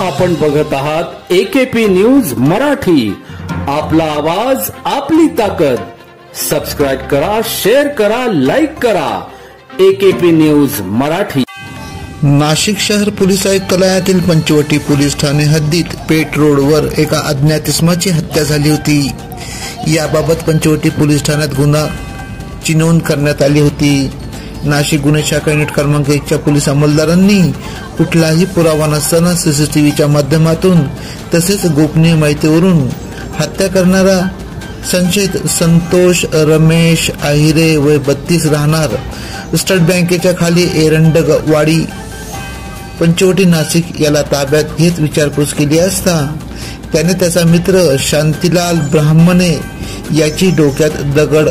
आपण बघत आहात AKP न्यूज मराठी. आपला आवाज आपली ताकद. सबस्क्राइब करा, शेअर करा, लाईक करा. AKP news Marathi. नाशिक शहर पोलीस आयुक्तालयातील पंचवटी पोलीस ठाणे हद्दीत पेठ रोडवर एका अज्ञात इसमाची हत्या झाली होती. याबाबत पंचवटी पोलीस ठाण्यात गुन्ह्याची नोंद करण्यात आली होती. नाशिक गुन्हे शाखा युनिट क्रमांक 1 च्या पोलीस अंमलदारांनी कुठलाही पुरावा नसताना सीसीटीव्हीच्या माध्यमातून तसेच गोपनीय माहितीवरून हत्या करणारा संशयित संतोष रमेश आहिरे वय 32 राहणार स्टेट बँकेच्या खाली एरंडवाडी पंचवटी नाशिक याला ताब्यात घेत विचारपूस केली असता त्याने त्याचा मित्र शांतीलाल ब्राह्मणे याची डोक्यात दगड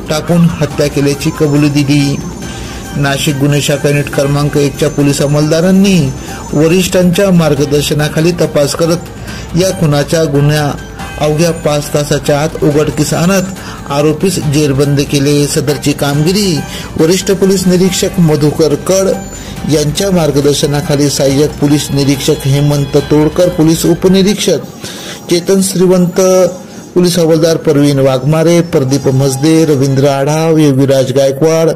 टाकून हत्या केल्याची कबुली दिली. नाशिक गुन्हे शाखा युनिट क्रमांक 1 च्या पोलीस अंमलदारांनी वरिष्ठांच्या मार्गदर्शनाखाली तपास करत या खुनाचा गुन्हा अवघ्या 5 तासाच्या आत उघडकीस आणत आरोपीस जेरबंद केले. सदरची कामगिरी वरिष्ठ पोलीस निरीक्षक मधुकर कड यांच्या मार्गदर्शनाखाली सहाय्यक पोलीस निरीक्षक हेमंत तोडकर, पोलीस उपनिरीक्षक चेतन श्रीवंत, पोलीस हवालदार परवीन वाघमारे, प्रदीप मजदे, रवींद्र आढाव, योगीराज गायकवाड,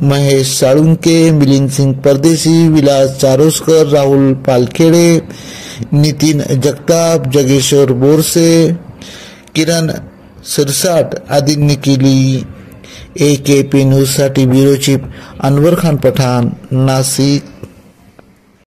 महेश साळुंके, मिलिंद सिंग परदेशी, विलास चारोस्कर, राहुल पालखेडे, नितीन जगताप, जगेश्वर बोरसे, किरण सिरसाट आदींनी केली. AKP न्यूज साठी ब्युरो चीफ अनवर खान पठाण, नाशिक.